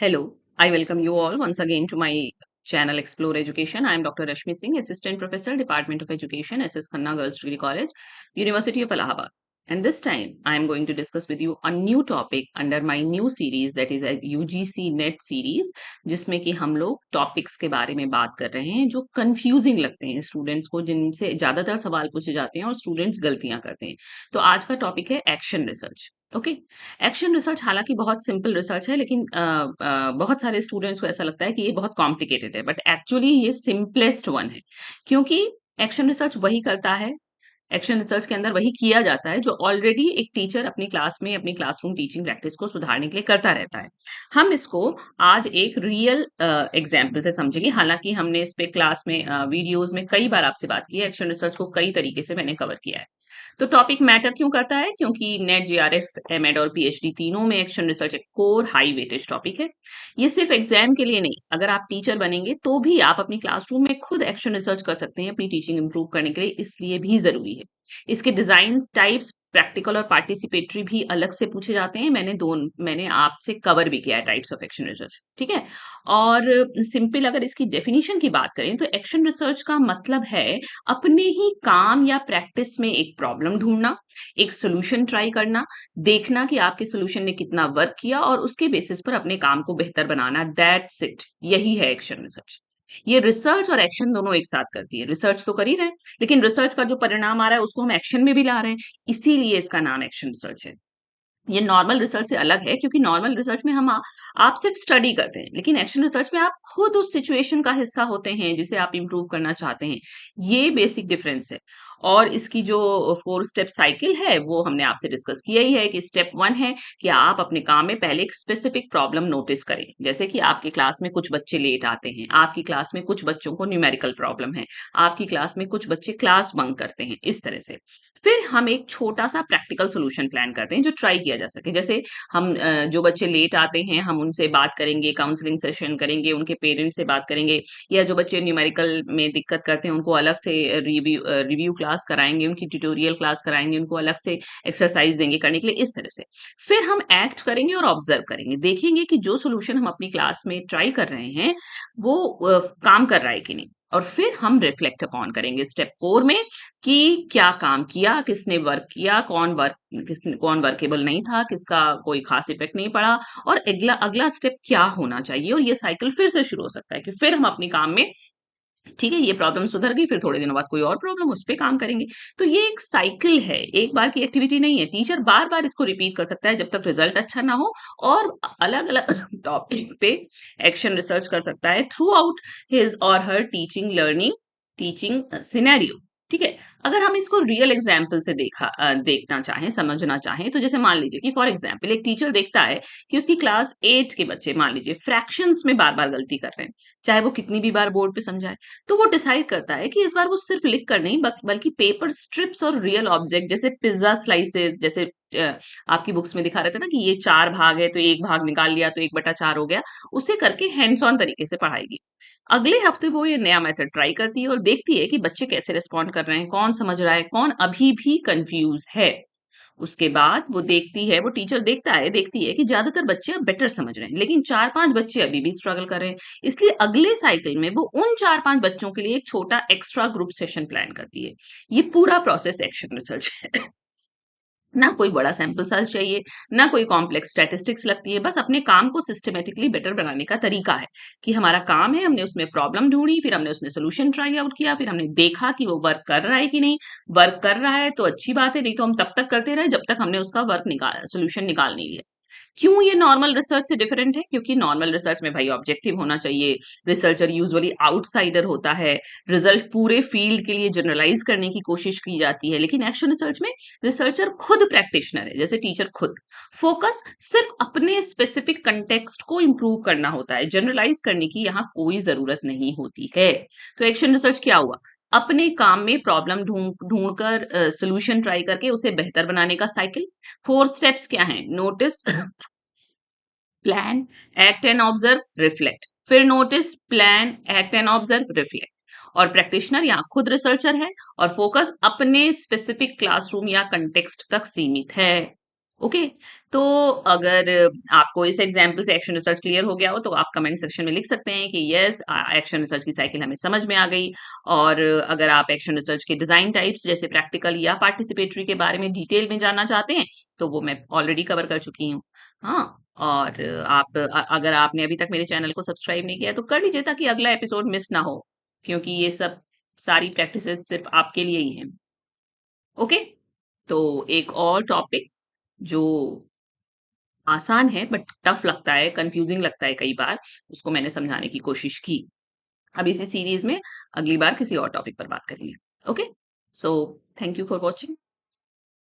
Hello, I welcome you all once again to my channel Explore Education. I am Dr. Rashmi Singh, Assistant Professor, Department of Education, SS Khanna Girls Degree College, University of Allahabad. And this time, I am going to discuss with you a new topic under my new series, that is a UGC NET series, जिसमें कि हम लोग topics के बारे में बात कर रहे हैं जो कंफ्यूजिंग लगते हैं स्टूडेंट्स को, जिनसे ज्यादातर सवाल पूछे जाते हैं और स्टूडेंट्स गलतियां करते हैं। तो आज का टॉपिक है action research. Okay. Action research हालांकि बहुत सिंपल रिसर्च है, लेकिन बहुत सारे स्टूडेंट्स को ऐसा लगता है कि ये बहुत कॉम्प्लिकेटेड है, बट एक्चुअली ये सिंपलेस्ट वन है। क्योंकि एक्शन रिसर्च वही करता है, एक्शन रिसर्च के अंदर वही किया जाता है जो ऑलरेडी एक टीचर अपनी क्लास में अपनी क्लासरूम टीचिंग प्रैक्टिस को सुधारने के लिए करता रहता है। हम इसको आज एक रियल एग्जाम्पल से समझेंगे। हालांकि हमने इस पे क्लास में वीडियोस में कई बार आपसे बात की है, एक्शन रिसर्च को कई तरीके से मैंने कवर किया है। तो टॉपिक मैटर क्यों करता है? क्योंकि नेट, जेआरएफ, एमएड और पीएचडी तीनों में एक्शन रिसर्च एक कोर हाई वेटेज टॉपिक है। ये सिर्फ एग्जाम के लिए नहीं, अगर आप टीचर बनेंगे तो भी आप अपनी क्लासरूम में खुद एक्शन रिसर्च कर सकते हैं अपनी टीचिंग इंप्रूव करने के लिए, इसलिए भी जरूरी है। इसके डिजाइन टाइप्स प्रैक्टिकल और पार्टिसिपेटरी भी अलग से पूछे जाते हैं। मैंने आपसे कवर भी किया है टाइप्स ऑफ एक्शन रिसर्च, ठीक है। और सिंपल अगर इसकी डेफिनेशन की बात करें तो एक्शन रिसर्च का मतलब है अपने ही काम या प्रैक्टिस में एक प्रॉब्लम ढूंढना, एक सोल्यूशन ट्राई करना, देखना कि आपके सोल्यूशन ने कितना वर्क किया और उसके बेसिस पर अपने काम को बेहतर बनाना। दैट्स इट, यही है एक्शन रिसर्च। ये रिसर्च और एक्शन दोनों एक साथ करती है। रिसर्च तो कर ही रहे हैं, लेकिन रिसर्च का जो परिणाम आ रहा है उसको हम एक्शन में भी ला रहे हैं, इसीलिए इसका नाम एक्शन रिसर्च है। ये नॉर्मल रिसर्च से अलग है, क्योंकि नॉर्मल रिसर्च में आप सिर्फ स्टडी करते हैं, लेकिन एक्शन रिसर्च में आप खुद उस सिचुएशन का हिस्सा होते हैं जिसे आप इंप्रूव करना चाहते हैं। ये बेसिक डिफरेंस है। और इसकी जो 4 स्टेप साइकिल है वो हमने आपसे डिस्कस किया ही है कि स्टेप 1 है कि आप अपने काम में पहले एक स्पेसिफिक प्रॉब्लम नोटिस करें। जैसे कि आपकी क्लास में कुछ बच्चे लेट आते हैं, आपकी क्लास में कुछ बच्चों को न्यूमेरिकल प्रॉब्लम है, आपकी क्लास में कुछ बच्चे क्लास बंक करते हैं, इस तरह से। फिर हम एक छोटा सा प्रैक्टिकल सोल्यूशन प्लान करते हैं जो ट्राई किया जा सके। जैसे हम जो बच्चे लेट आते हैं हम उनसे बात करेंगे, काउंसलिंग सेशन करेंगे, उनके पेरेंट्स से बात करेंगे, या जो बच्चे न्यूमेरिकल में दिक्कत करते हैं उनको अलग से रिव्यू क्लास कराएंगे, उनकी ट्यूटोरियल क्लास कराएंगे, उनको अलग से एक्सरसाइज देंगे करने के लिए, इस तरह से। फिर हम एक्ट करेंगे और ऑब्जर्व करेंगे, देखेंगे कि जो सोल्यूशन हम अपनी क्लास में ट्राई कर रहे हैं वो काम कर रहा है कि नहीं। और फिर हम रिफ्लेक्ट अपॉन करेंगे स्टेप 4 में कि क्या काम किया, किसने वर्क किया, कौन वर्केबल नहीं था, किसका कोई खास इफेक्ट नहीं पड़ा, और अगला अगला स्टेप क्या होना चाहिए। और ये साइकिल फिर से शुरू हो सकता है कि फिर हम अपने काम में, ठीक है, ये प्रॉब्लम सुधर गई, फिर थोड़े दिनों बाद कोई और प्रॉब्लम, उस पे काम करेंगे। तो ये एक साइकिल है, एक बार की एक्टिविटी नहीं है। टीचर बार बार इसको रिपीट कर सकता है जब तक रिजल्ट अच्छा ना हो, और अलग अलग टॉपिक पे एक्शन रिसर्च कर सकता है थ्रू आउट हिज और हर टीचिंग लर्निंग टीचिंग सिनेरियो। ठीक है। अगर हम इसको रियल एग्जाम्पल से देखना चाहें, समझना चाहें, तो जैसे मान लीजिए कि फॉर एग्जाम्पल एक टीचर देखता है कि उसकी क्लास 8 के बच्चे मान लीजिए फ्रैक्शंस में बार बार गलती कर रहे हैं, चाहे वो कितनी भी बार बोर्ड पे समझाए। तो वो डिसाइड करता है कि इस बार वो सिर्फ लिख कर नहीं, बल्कि पेपर स्ट्रिप्स और रियल ऑब्जेक्ट जैसे पिज्जा स्लाइसेस, जैसे आपकी बुक्स में दिखा रहे थे ना कि ये 4 भाग है तो एक भाग निकाल लिया तो 1/4 हो गया, उसे करके हैंड्स ऑन तरीके से पढ़ाएगी। अगले हफ्ते वो ये नया मेथड ट्राई करती है और देखती है कि बच्चे कैसे रिस्पॉन्ड कर रहे हैं, कौन समझ रहा है, कौन अभी भी कंफ्यूज है। उसके बाद वो टीचर देखती है कि ज्यादातर बच्चे अब बेटर समझ रहे हैं, लेकिन 4-5 बच्चे अभी भी स्ट्रगल कर रहे हैं। इसलिए अगले साइकिल में वो उन 4-5 बच्चों के लिए एक छोटा एक्स्ट्रा ग्रुप सेशन प्लान करती है। ये पूरा प्रोसेस एक्शन रिसर्च है। ना कोई बड़ा सैंपल साइज चाहिए, ना कोई कॉम्प्लेक्स स्टैटिस्टिक्स लगती है, बस अपने काम को सिस्टमेटिकली बेटर बनाने का तरीका है। कि हमारा काम है, हमने उसमें प्रॉब्लम ढूंढी, फिर हमने उसमें सोल्यूशन ट्राई आउट किया, फिर हमने देखा कि वो वर्क कर रहा है कि नहीं। वर्क कर रहा है तो अच्छी बात है, नहीं तो हम तब तक करते रहे जब तक हमने उसका सोल्यूशन निकाल नहीं लिया। क्यों ये नॉर्मल रिसर्च से डिफरेंट है? क्योंकि नॉर्मल रिसर्च में भाई ऑब्जेक्टिव होना चाहिए, रिसर्चर यूजुअली आउटसाइडर होता है, रिजल्ट पूरे फील्ड के लिए जनरलाइज करने की कोशिश की जाती है। लेकिन एक्शन रिसर्च में रिसर्चर खुद प्रैक्टिशनर है, जैसे टीचर खुद। फोकस सिर्फ अपने स्पेसिफिक कंटेक्स्ट को इंप्रूव करना होता है, जनरलाइज करने की यहाँ कोई जरूरत नहीं होती है। तो एक्शन रिसर्च क्या हुआ? अपने काम में प्रॉब्लम ढूंढ ढूंढ कर सोल्यूशन ट्राई करके उसे बेहतर बनाने का साइकिल। 4 स्टेप्स क्या हैं? Notice, plan, act and observe, reflect. फिर notice, plan, act and observe, reflect. और प्रैक्टिशनर यहाँ खुद रिसर्चर है, और फोकस अपने स्पेसिफिक क्लासरूम या कंटेक्स्ट तक सीमित है। ओके, तो अगर आपको इस एग्जाम्पल से एक्शन रिसर्च क्लियर हो गया हो तो आप कमेंट सेक्शन में लिख सकते हैं कि यस, एक्शन रिसर्च की साइकिल हमें समझ में आ गई। और अगर आप एक्शन रिसर्च के डिजाइन टाइप्स जैसे प्रैक्टिकल या पार्टिसिपेटरी के बारे में डिटेल में जानना चाहते हैं तो वो मैं ऑलरेडी कवर कर चुकी हूँ। हाँ, और अगर आपने अभी तक मेरे चैनल को सब्सक्राइब नहीं किया है तो कर लीजिए ताकि अगला एपिसोड मिस ना हो, क्योंकि ये सब सारी प्रैक्टिस सिर्फ आपके लिए ही है। ओके, तो एक और टॉपिक जो आसान है बट टफ लगता है, कंफ्यूजिंग लगता है कई बार, उसको मैंने समझाने की कोशिश की। अब इसी सीरीज़ में अगली बार किसी और टॉपिक पर बात करेंगे। Okay? So thank you for watching.